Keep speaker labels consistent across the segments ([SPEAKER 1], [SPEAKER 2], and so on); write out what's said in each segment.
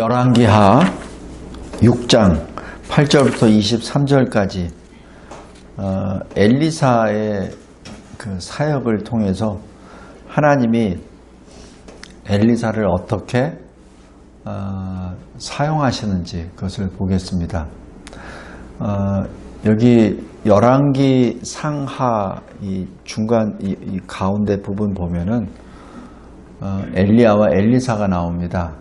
[SPEAKER 1] 열왕기하 6장 8절부터 23절까지 엘리사의 그 사역을 통해서 하나님이 엘리사를 어떻게 사용하시는지 그것을 보겠습니다. 여기 열왕기 상하 이 중간 이 가운데 부분 보면은 엘리야와 엘리사가 나옵니다.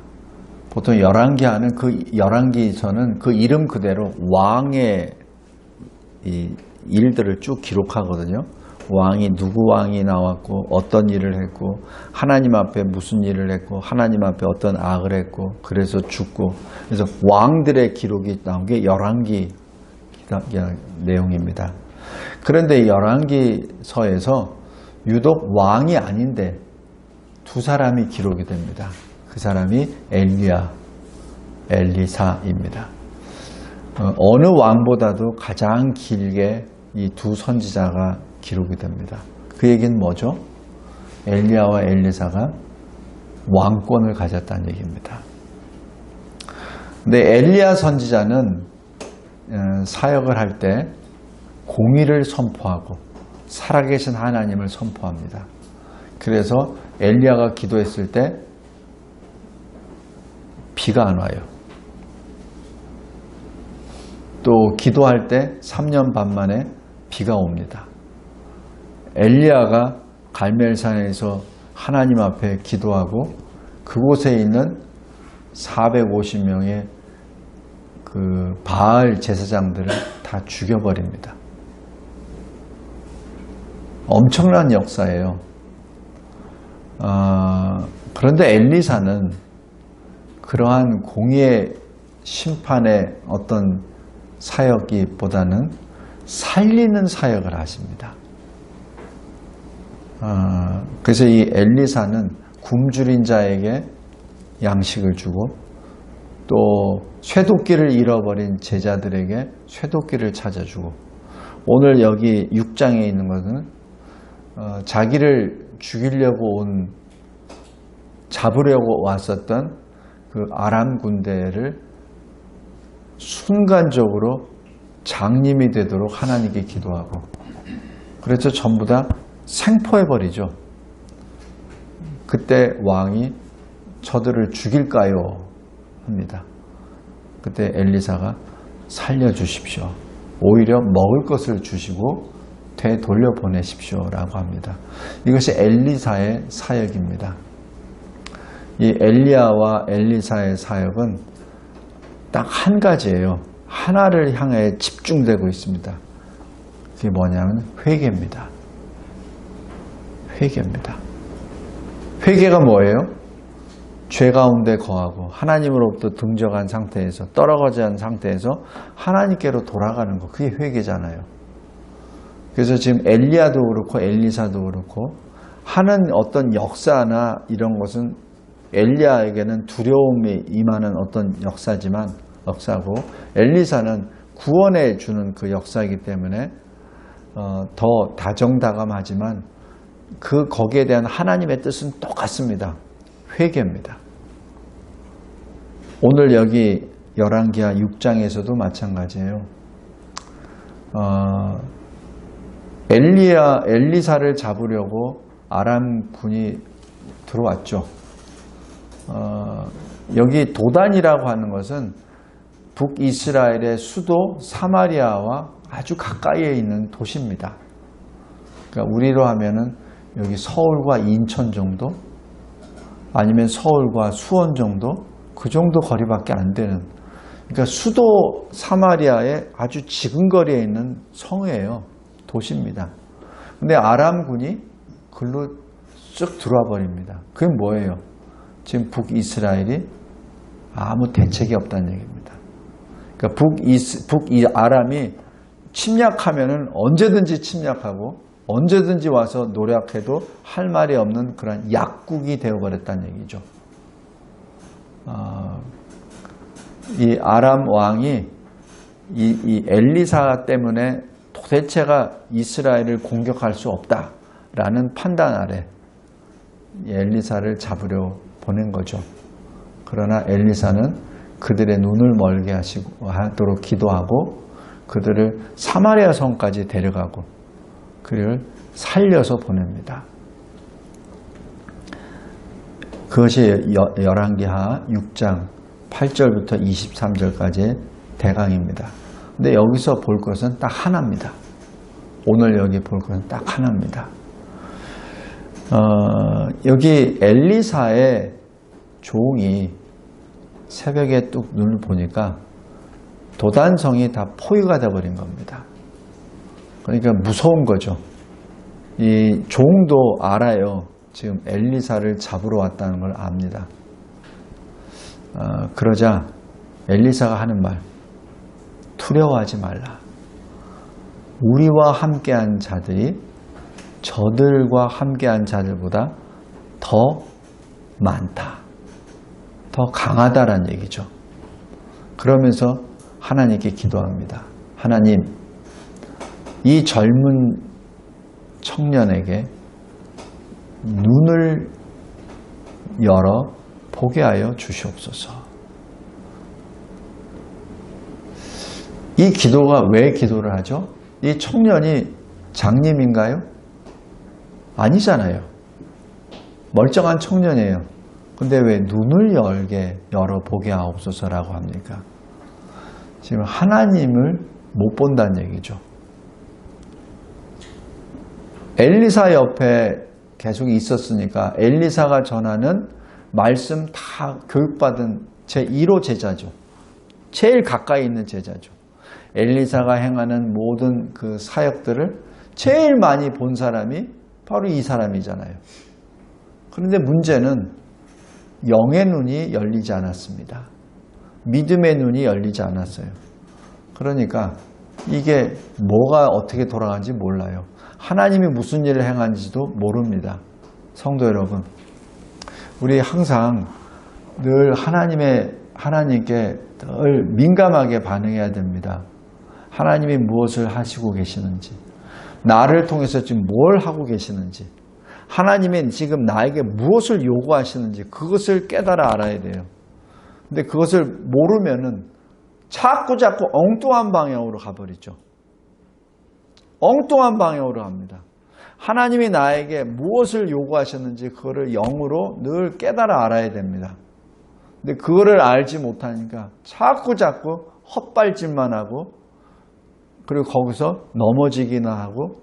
[SPEAKER 1] 보통 열왕기하는 그 열왕기서는 그 이름 그대로 왕의 이 일들을 쭉 기록하거든요. 왕이 누구 왕이 나왔고 어떤 일을 했고 하나님 앞에 무슨 일을 했고 하나님 앞에 어떤 악을 했고 그래서 죽고 그래서 왕들의 기록이 나온 게 열왕기 내용입니다. 그런데 열왕기서에서 유독 왕이 아닌데 두 사람이 기록이 됩니다. 그 사람이 엘리야, 엘리사입니다. 어느 왕보다도 가장 길게 이 두 선지자가 기록이 됩니다. 그 얘기는 뭐죠? 엘리야와 엘리사가 왕권을 가졌다는 얘기입니다. 근데 엘리야 선지자는 사역을 할 때 공의를 선포하고 살아계신 하나님을 선포합니다. 그래서 엘리야가 기도했을 때 비가 안 와요. 또 기도할 때 3년 반 만에 비가 옵니다. 엘리야가 갈멜산에서 하나님 앞에 기도하고 그곳에 있는 450명의 그 바알 제사장들을 다 죽여버립니다. 엄청난 역사예요. 그런데 엘리사는 그러한 공의의 심판의 어떤 사역이보다는 살리는 사역을 하십니다. 그래서 이 엘리사는 굶주린 자에게 양식을 주고 또 쇠도끼를 잃어버린 제자들에게 쇠도끼를 찾아주고 오늘 여기 6장에 있는 것은 자기를 죽이려고 잡으려고 왔었던 그 아람 군대를 순간적으로 장님이 되도록 하나님께 기도하고 그래서 전부 다 생포해버리죠. 그때 왕이 저들을 죽일까요? 합니다. 그때 엘리사가 살려주십시오. 오히려 먹을 것을 주시고 되돌려보내십시오 라고 합니다. 이것이 엘리사의 사역입니다. 이 엘리야와 엘리사의 사역은 딱 한 가지예요. 하나를 향해 집중되고 있습니다. 그게 뭐냐면 회개입니다. 회개입니다. 회개가 뭐예요? 죄 가운데 거하고 하나님으로부터 등져간 상태에서 떨어진 상태에서 하나님께로 돌아가는 거 그게 회개잖아요. 그래서 지금 엘리야도 그렇고 엘리사도 그렇고 하는 어떤 역사나 이런 것은 엘리야에게는 두려움이 임하는 어떤 역사고 엘리사는 구원해 주는 그 역사이기 때문에 더 다정다감하지만 거기에 대한 하나님의 뜻은 똑같습니다. 회개입니다. 오늘 여기 열왕기하 6장에서도 마찬가지예요. 엘리사를 잡으려고 아람 군이 들어왔죠. 여기 도단이라고 하는 것은 북이스라엘의 수도 사마리아와 아주 가까이에 있는 도시입니다. 그러니까 우리로 하면은 여기 서울과 인천 정도 아니면 서울과 수원 정도 그 정도 거리밖에 안 되는 그러니까 수도 사마리아의 아주 지근거리에 있는 성이에요. 도시입니다. 근데 아람군이 글로 쭉 들어와 버립니다. 그게 뭐예요? 지금 북이스라엘이 아무 대책이 없다는 얘기입니다. 그러니까 북아람이 침략하면은 언제든지 침략하고 언제든지 와서 노력해도 할 말이 없는 그런 약국이 되어버렸다는 얘기죠. 이 아람 왕이 이 엘리사 때문에 도대체가 이스라엘을 공격할 수 없다라는 판단 아래 엘리사를 잡으려 보낸 거죠. 그러나 엘리사는 그들의 눈을 멀게 하도록 기도하고 그들을 사마리아 성까지 데려가고 그를 살려서 보냅니다. 그것이 열왕기하 6장 8절부터 23절까지의 대강입니다. 근데 여기서 볼 것은 딱 하나입니다. 오늘 여기 볼 것은 딱 하나입니다. 여기 엘리사의 종이 새벽에 뚝 눈을 보니까 도단성이 다 포위가 되어버린 겁니다. 그러니까 무서운 거죠. 이 종도 알아요. 지금 엘리사를 잡으러 왔다는 걸 압니다. 그러자 엘리사가 하는 말, 두려워하지 말라. 우리와 함께한 자들이 저들과 함께한 자들보다 더 많다. 더 강하다라는 얘기죠. 그러면서 하나님께 기도합니다. 하나님, 이 젊은 청년에게 눈을 열어 보게 하여 주시옵소서. 이 기도가 왜 기도를 하죠? 이 청년이 장님인가요? 아니잖아요. 멀쩡한 청년이에요. 근데 왜 눈을 열어 보게 하옵소서라고 합니까? 지금 하나님을 못 본다는 얘기죠. 엘리사 옆에 계속 있었으니까 엘리사가 전하는 말씀 다 교육받은 제1호 제자죠. 제일 가까이 있는 제자죠. 엘리사가 행하는 모든 그 사역들을 제일 많이 본 사람이 바로 이 사람이잖아요. 그런데 문제는 영의 눈이 열리지 않았습니다. 믿음의 눈이 열리지 않았어요. 그러니까 이게 뭐가 어떻게 돌아가는지 몰라요. 하나님이 무슨 일을 행하는지도 모릅니다. 성도 여러분, 우리 항상 늘 하나님께 늘 민감하게 반응해야 됩니다. 하나님이 무엇을 하시고 계시는지, 나를 통해서 지금 뭘 하고 계시는지, 하나님이 지금 나에게 무엇을 요구하시는지 그것을 깨달아 알아야 돼요. 근데 그것을 모르면은 자꾸 엉뚱한 방향으로 가버리죠. 엉뚱한 방향으로 갑니다. 하나님이 나에게 무엇을 요구하셨는지 그거를 영으로 늘 깨달아 알아야 됩니다. 근데 그거를 알지 못하니까 자꾸 헛발질만 하고 그리고 거기서 넘어지기나 하고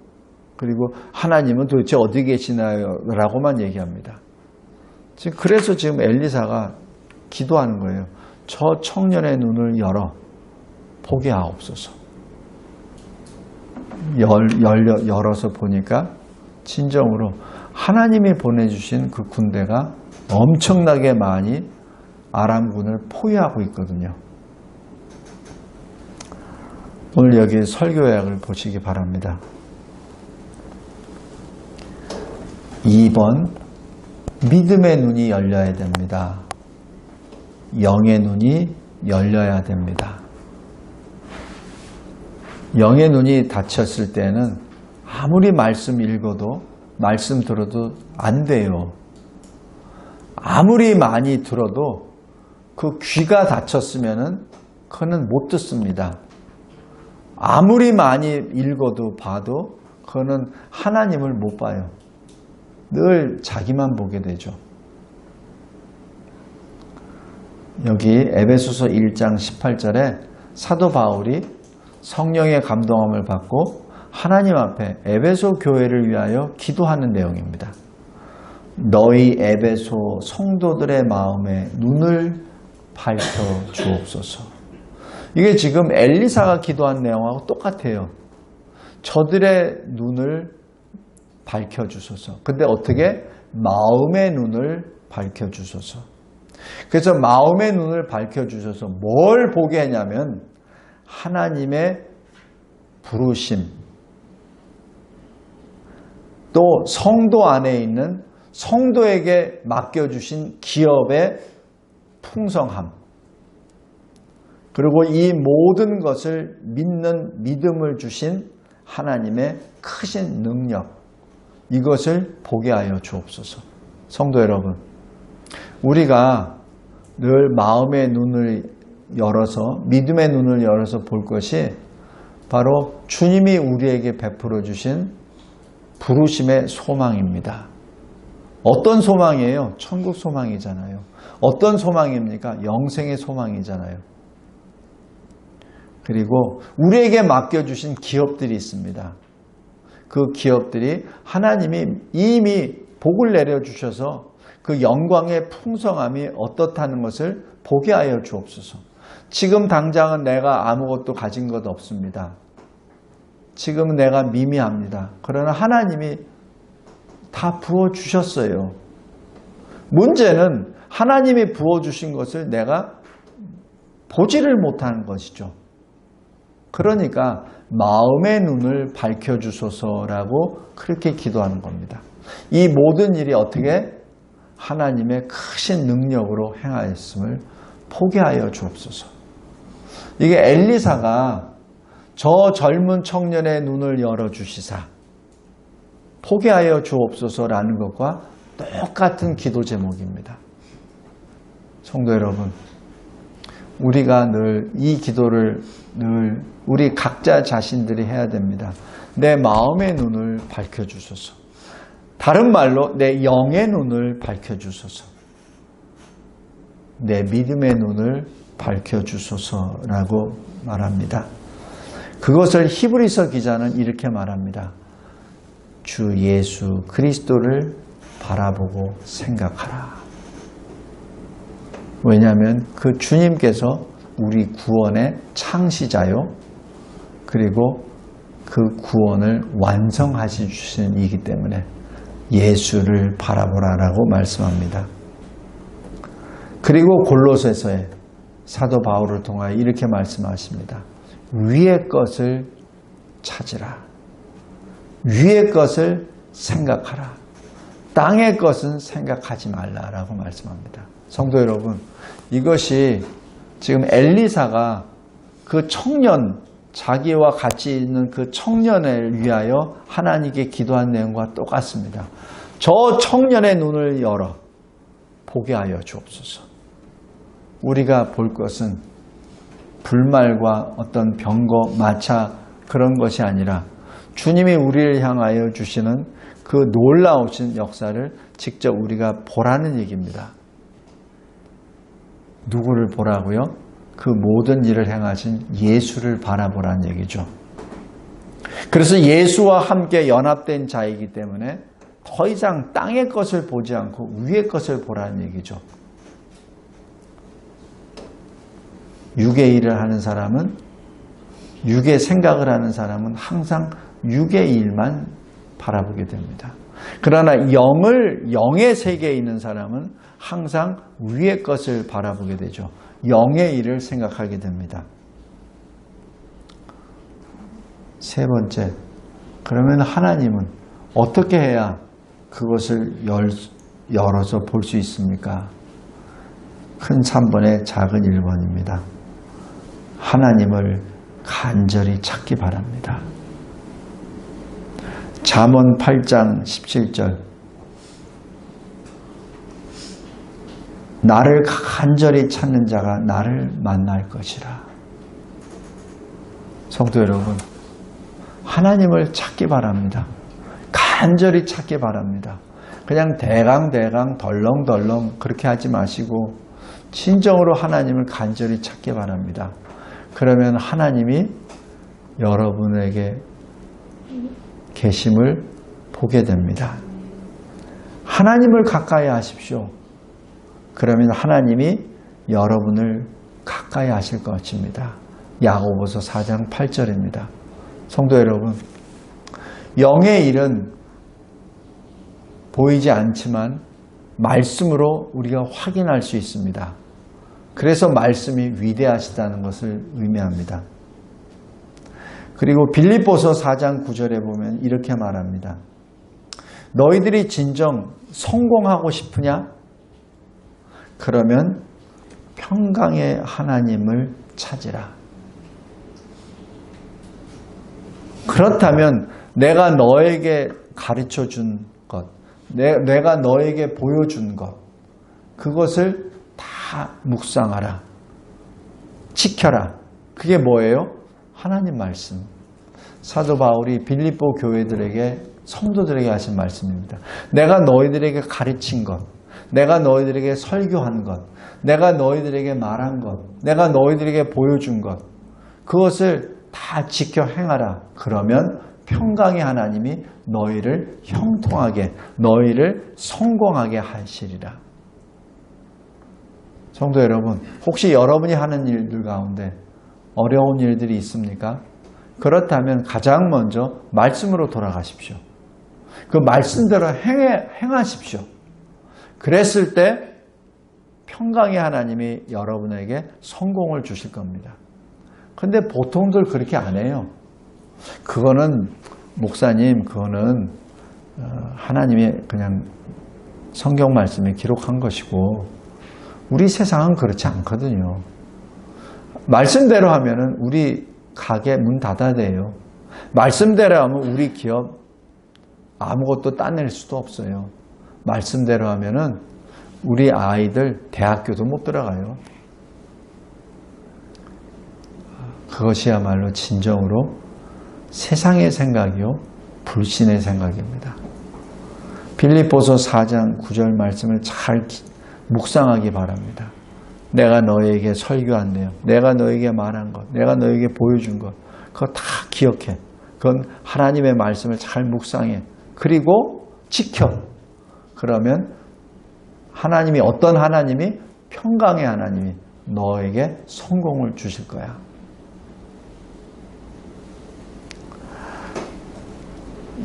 [SPEAKER 1] 그리고 하나님은 도대체 어디 계시나요? 라고만 얘기합니다. 그래서 지금 엘리사가 기도하는 거예요. 저 청년의 눈을 열어 보게 하옵소서. 열어서 보니까 진정으로 하나님이 보내주신 그 군대가 엄청나게 많이 아람군을 포위하고 있거든요. 오늘 여기 설교약을 보시기 바랍니다. 2번, 믿음의 눈이 열려야 됩니다. 영의 눈이 열려야 됩니다. 영의 눈이 닫혔을 때는 아무리 말씀 읽어도 말씀 들어도 안 돼요. 아무리 많이 들어도 그 귀가 닫혔으면은 그거는 못 듣습니다. 아무리 많이 읽어도 봐도 그거는 하나님을 못 봐요. 늘 자기만 보게 되죠. 여기 에베소서 1장 18절에 사도 바울이 성령의 감동함을 받고 하나님 앞에 에베소 교회를 위하여 기도하는 내용입니다. 너희 에베소 성도들의 마음에 눈을 밝혀 주옵소서. 이게 지금 엘리사가 기도한 내용하고 똑같아요. 저들의 눈을 밝혀주소서. 근데 어떻게? 마음의 눈을 밝혀주소서. 그래서 마음의 눈을 밝혀주셔서 뭘 보게 하냐면 하나님의 부르심, 또 성도 안에 있는 성도에게 맡겨주신 기업의 풍성함, 그리고 이 모든 것을 믿는 믿음을 주신 하나님의 크신 능력, 이것을 보게 하여 주옵소서. 성도 여러분, 우리가 늘 마음의 눈을 열어서, 믿음의 눈을 열어서 볼 것이 바로 주님이 우리에게 베풀어 주신 부르심의 소망입니다. 어떤 소망이에요? 천국 소망이잖아요. 어떤 소망입니까? 영생의 소망이잖아요. 그리고 우리에게 맡겨주신 기업들이 있습니다. 그 기업들이 하나님이 이미 복을 내려주셔서 그 영광의 풍성함이 어떻다는 것을 보게 하여 주옵소서. 지금 당장은 내가 아무것도 가진 것 없습니다. 지금 내가 미미합니다. 그러나 하나님이 다 부어주셨어요. 문제는 하나님이 부어주신 것을 내가 보지를 못하는 것이죠. 그러니까 마음의 눈을 밝혀주소서라고 그렇게 기도하는 겁니다. 이 모든 일이 어떻게 하나님의 크신 능력으로 행하였음을 보게 하여 주옵소서. 이게 엘리사가 저 젊은 청년의 눈을 열어주시사 보게 하여 주옵소서라는 것과 똑같은 기도 제목입니다. 성도 여러분, 우리가 늘 이 기도를 늘 우리 각자 자신들이 해야 됩니다. 내 마음의 눈을 밝혀주소서. 다른 말로 내 영의 눈을 밝혀주소서. 내 믿음의 눈을 밝혀주소서라고 말합니다. 그것을 히브리서 기자는 이렇게 말합니다. 주 예수 그리스도를 바라보고 생각하라. 왜냐하면 그 주님께서 우리 구원의 창시자요. 그리고 그 구원을 완성하시 주신 이기 때문에 예수를 바라보라라고 말씀합니다. 그리고 골로새서에 사도 바울을 통하여 이렇게 말씀하십니다. 위의 것을 찾으라. 위의 것을 생각하라. 땅의 것은 생각하지 말라라고 말씀합니다. 성도 여러분, 이것이 지금 엘리사가 그 청년, 자기와 같이 있는 그 청년을 위하여 하나님께 기도한 내용과 똑같습니다. 저 청년의 눈을 열어 보게 하여 주옵소서. 우리가 볼 것은 불말과 어떤 병거, 마차 그런 것이 아니라 주님이 우리를 향하여 주시는 그 놀라우신 역사를 직접 우리가 보라는 얘기입니다. 누구를 보라고요? 그 모든 일을 행하신 예수를 바라보라는 얘기죠. 그래서 예수와 함께 연합된 자이기 때문에 더 이상 땅의 것을 보지 않고 위의 것을 보라는 얘기죠. 육의 일을 하는 사람은, 육의 생각을 하는 사람은 항상 육의 일만 바라보게 됩니다. 그러나 영의 세계에 있는 사람은 항상 위의 것을 바라보게 되죠. 영의 일을 생각하게 됩니다. 세 번째, 그러면 하나님은 어떻게 해야 그것을 열어서 볼 수 있습니까? 큰 3번에 작은 1번입니다. 하나님을 간절히 찾기 바랍니다. 잠언 8장 17절, 나를 간절히 찾는 자가 나를 만날 것이라. 성도 여러분, 하나님을 찾기 바랍니다. 간절히 찾기 바랍니다. 그냥 대강 덜렁덜렁 그렇게 하지 마시고 진정으로 하나님을 간절히 찾기 바랍니다. 그러면 하나님이 여러분에게 계심을 보게 됩니다. 하나님을 가까이 하십시오. 그러면 하나님이 여러분을 가까이 하실 것입니다. 야고보서 4장 8절입니다. 성도 여러분, 영의 일은 보이지 않지만 말씀으로 우리가 확인할 수 있습니다. 그래서 말씀이 위대하시다는 것을 의미합니다. 그리고 빌립보서 4장 9절에 보면 이렇게 말합니다. 너희들이 진정 성공하고 싶으냐? 그러면 평강의 하나님을 찾으라. 그렇다면 내가 너에게 가르쳐 준 것, 내가 너에게 보여준 것, 그것을 다 묵상하라. 지켜라. 그게 뭐예요? 하나님 말씀. 사도 바울이 빌립보 교회들에게, 성도들에게 하신 말씀입니다. 내가 너희들에게 가르친 것, 내가 너희들에게 설교한 것, 내가 너희들에게 말한 것, 내가 너희들에게 보여준 것, 그것을 다 지켜 행하라. 그러면 평강의 하나님이 너희를 형통하게, 너희를 성공하게 하시리라. 성도 여러분, 혹시 여러분이 하는 일들 가운데 어려운 일들이 있습니까? 그렇다면 가장 먼저 말씀으로 돌아가십시오. 그 말씀대로 행하십시오. 그랬을 때 평강의 하나님이 여러분에게 성공을 주실 겁니다. 근데 보통들 그렇게 안 해요. 그거는 목사님, 그거는 하나님이 그냥 성경 말씀에 기록한 것이고 우리 세상은 그렇지 않거든요. 말씀대로 하면은 우리 가게 문 닫아야 돼요. 말씀대로 하면 우리 기업 아무것도 따낼 수도 없어요. 말씀대로 하면은 우리 아이들 대학교도 못 들어가요. 그것이야말로 진정으로 세상의 생각이요, 불신의 생각입니다. 빌립보서 4장 9절 말씀을 잘 묵상하기 바랍니다. 내가 너에게 설교한 내용, 내가 너에게 말한 것, 내가 너에게 보여준 것, 그거 다 기억해. 그건 하나님의 말씀을 잘 묵상해. 그리고 지켜. 그러면 하나님이, 어떤 하나님이? 평강의 하나님이 너에게 성공을 주실 거야.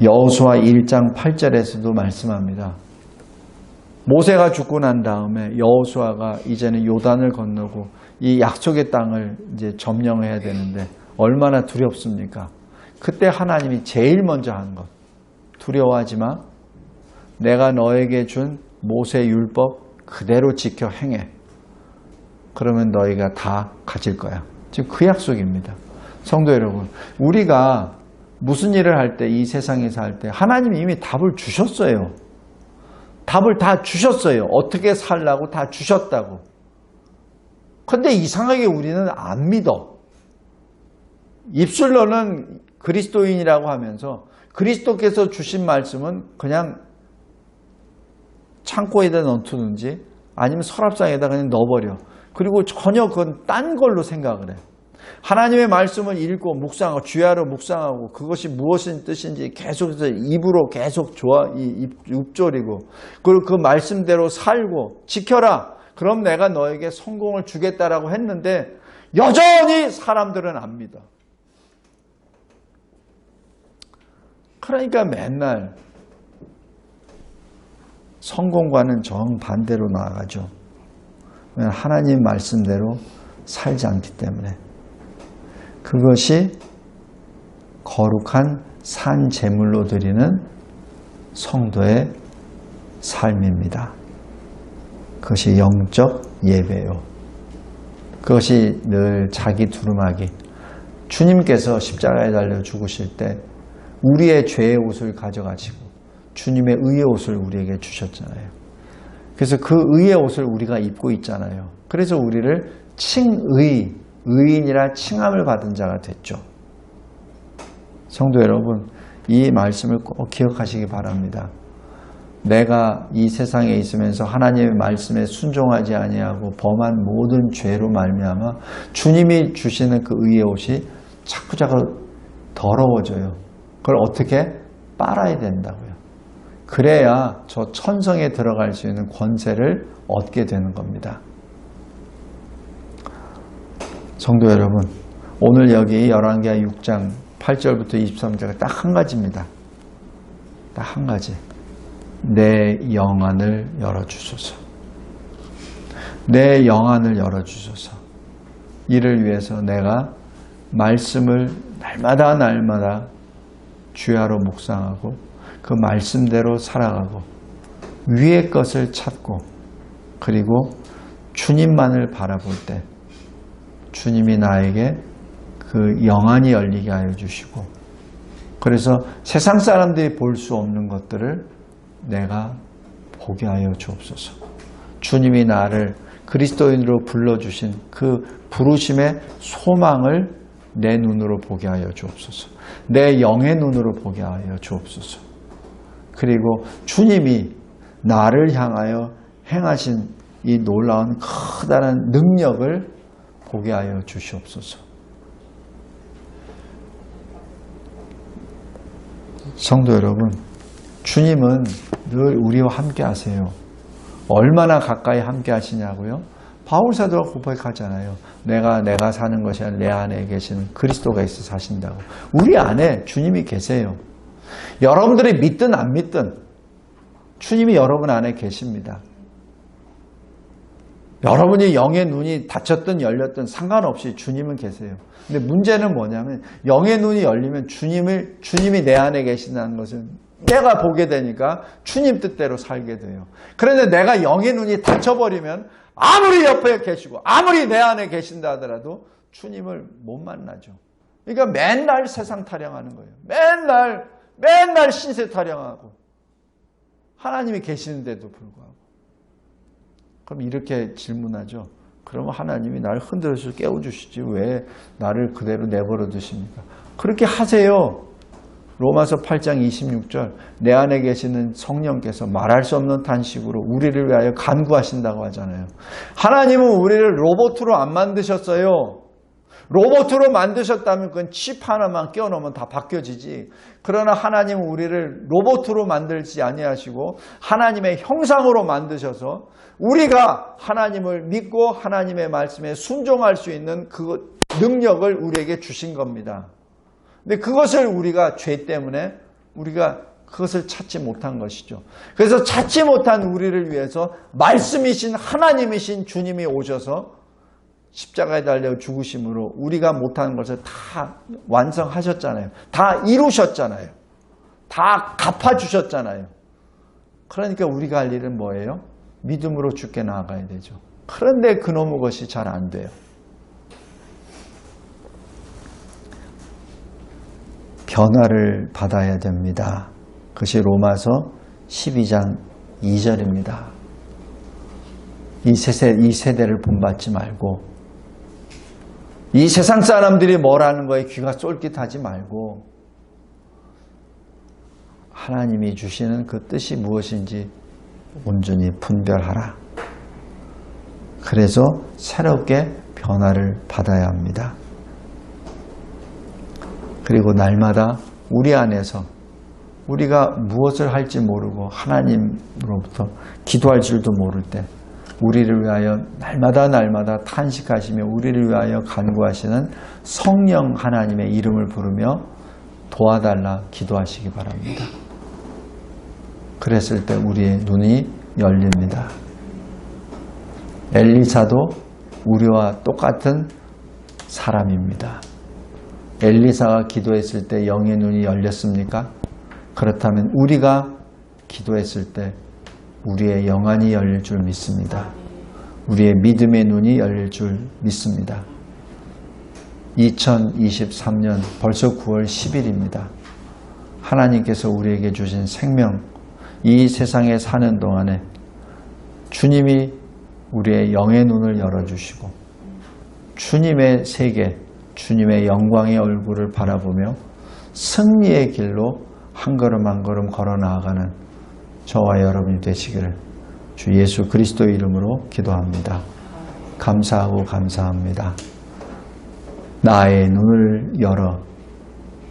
[SPEAKER 1] 여호수아 1장 8절에서도 말씀합니다. 모세가 죽고 난 다음에 여호수아가 이제는 요단을 건너고 이 약속의 땅을 이제 점령해야 되는데 얼마나 두렵습니까? 그때 하나님이 제일 먼저 한 것, 두려워하지 마. 내가 너에게 준 모세 율법 그대로 지켜 행해. 그러면 너희가 다 가질 거야. 지금 그 약속입니다. 성도 여러분, 우리가 무슨 일을 할 때, 이 세상에서 할 때 하나님이 이미 답을 주셨어요. 답을 다 주셨어요. 어떻게 살라고 다 주셨다고. 근데 이상하게 우리는 안 믿어. 입술로는 그리스도인이라고 하면서 그리스도께서 주신 말씀은 그냥 창고에다 넣어두든지 아니면 서랍상에다 그냥 넣어버려. 그리고 전혀 그건 딴 걸로 생각을 해. 하나님의 말씀을 읽고 묵상하고 주야로 묵상하고 그것이 무엇인 뜻인지 계속해서 입으로 계속 읊조리고 그리고 그 말씀대로 살고 지켜라. 그럼 내가 너에게 성공을 주겠다라고 했는데 여전히 사람들은 안 믿어. 그러니까 맨날 성공과는 정반대로 나아가죠. 하나님 말씀대로 살지 않기 때문에. 그것이 거룩한 산 제물로 드리는 성도의 삶입니다. 그것이 영적 예배요. 그것이 늘 자기 두루마기. 주님께서 십자가에 달려 죽으실 때 우리의 죄의 옷을 가져가시고 주님의 의의 옷을 우리에게 주셨잖아요. 그래서 그 의의 옷을 우리가 입고 있잖아요. 그래서 우리를 의인이라 칭함을 받은 자가 됐죠. 성도 여러분, 이 말씀을 꼭 기억하시기 바랍니다. 내가 이 세상에 있으면서 하나님의 말씀에 순종하지 아니하고 범한 모든 죄로 말미암아 주님이 주시는 그 의의 옷이 자꾸자꾸 더러워져요. 그걸 어떻게 빨아야 된다고요. 그래야 저 천성에 들어갈 수 있는 권세를 얻게 되는 겁니다. 성도 여러분, 오늘 여기 열왕기하 6장 8절부터 23절가 딱 한 가지입니다. 딱 한 가지. 내 영안을 열어주소서. 내 영안을 열어주소서. 이를 위해서 내가 말씀을 날마다 주야로 묵상하고 그 말씀대로 살아가고 위의 것을 찾고 그리고 주님만을 바라볼 때 주님이 나에게 그 영안이 열리게 하여 주시고 그래서 세상 사람들이 볼 수 없는 것들을 내가 보게 하여 주옵소서. 주님이 나를 그리스도인으로 불러주신 그 부르심의 소망을 내 눈으로 보게 하여 주옵소서. 내 영의 눈으로 보게 하여 주옵소서. 그리고 주님이 나를 향하여 행하신 이 놀라운 커다란 능력을 보게 하여 주시옵소서. 성도 여러분, 주님은 늘 우리와 함께 하세요. 얼마나 가까이 함께 하시냐고요? 바울 사도가 고백하잖아요. 내가 사는 것이 아니라 내 안에 계시는 그리스도가 있어 사신다고. 우리 안에 주님이 계세요. 여러분들이 믿든 안 믿든 주님이 여러분 안에 계십니다. 여러분이 영의 눈이 닫혔든 열렸든 상관없이 주님은 계세요. 근데 문제는 뭐냐면 영의 눈이 열리면 주님이 내 안에 계신다는 것은 내가 보게 되니까 주님 뜻대로 살게 돼요. 그런데 내가 영의 눈이 닫혀버리면 아무리 옆에 계시고 아무리 내 안에 계신다 하더라도 주님을 못 만나죠. 그러니까 맨날 세상 타령하는 거예요. 맨날 신세 타령하고 하나님이 계시는데도 불구하고. 그럼 이렇게 질문하죠. 그러면 하나님이 나를 흔들어서 깨워주시지 왜 나를 그대로 내버려 두십니까? 그렇게 하세요. 로마서 8장 26절 내 안에 계시는 성령께서 말할 수 없는 탄식으로 우리를 위하여 간구하신다고 하잖아요. 하나님은 우리를 로봇으로 안 만드셨어요. 로봇으로 만드셨다면 그건 칩 하나만 끼워넣으면 다 바뀌어지지. 그러나 하나님은 우리를 로봇으로 만들지 아니하시고 하나님의 형상으로 만드셔서 우리가 하나님을 믿고 하나님의 말씀에 순종할 수 있는 그 능력을 우리에게 주신 겁니다. 근데 그것을 우리가 죄 때문에 우리가 그것을 찾지 못한 것이죠. 그래서 찾지 못한 우리를 위해서 말씀이신 하나님이신 주님이 오셔서 십자가에 달려 죽으심으로 우리가 못한 것을 다 완성하셨잖아요. 다 이루셨잖아요. 다 갚아주셨잖아요. 그러니까 우리가 할 일은 뭐예요? 믿음으로 주께 나아가야 되죠. 그런데 그놈의 것이 잘 안 돼요. 변화를 받아야 됩니다. 그것이 로마서 12장 2절입니다. 이 세대를 본받지 말고 이 세상 사람들이 뭐라는 거에 귀가 쫄깃하지 말고 하나님이 주시는 그 뜻이 무엇인지 온전히 분별하라. 그래서 새롭게 변화를 받아야 합니다. 그리고 날마다 우리 안에서 우리가 무엇을 할지 모르고 하나님으로부터 기도할 줄도 모를 때 우리를 위하여 날마다 탄식하시며 우리를 위하여 간구하시는 성령 하나님의 이름을 부르며 도와달라 기도하시기 바랍니다. 그랬을 때 우리의 눈이 열립니다. 엘리사도 우리와 똑같은 사람입니다. 엘리사가 기도했을 때 영의 눈이 열렸습니까? 그렇다면 우리가 기도했을 때 우리의 영안이 열릴 줄 믿습니다. 우리의 믿음의 눈이 열릴 줄 믿습니다. 2023년 벌써 9월 10일입니다. 하나님께서 우리에게 주신 생명, 이 세상에 사는 동안에 주님이 우리의 영의 눈을 열어주시고 주님의 세계, 주님의 영광의 얼굴을 바라보며 승리의 길로 한 걸음 한 걸음 걸어 나아가는 저와 여러분이 되시기를 주 예수 그리스도의 이름으로 기도합니다. 감사하고 감사합니다. 나의 눈을 열어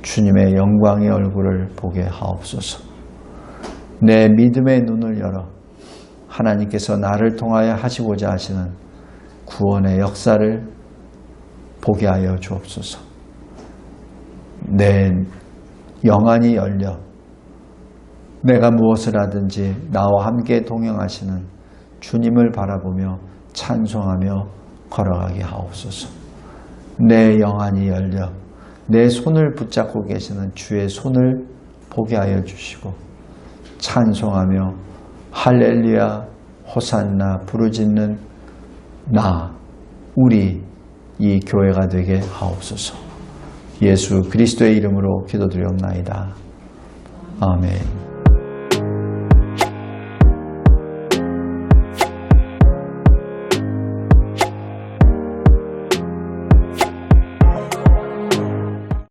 [SPEAKER 1] 주님의 영광의 얼굴을 보게 하옵소서. 내 믿음의 눈을 열어 하나님께서 나를 통하여 하시고자 하시는 구원의 역사를 보게 하여 주옵소서. 내 영안이 열려 내가 무엇을 하든지 나와 함께 동행하시는 주님을 바라보며 찬송하며 걸어가게 하옵소서. 내 영안이 열려 내 손을 붙잡고 계시는 주의 손을 보게 하여 주시고 찬송하며 할렐루야 호산나 부르짖는 우리 이 교회가 되게 하옵소서. 예수 그리스도의 이름으로 기도드리옵나이다. 아멘.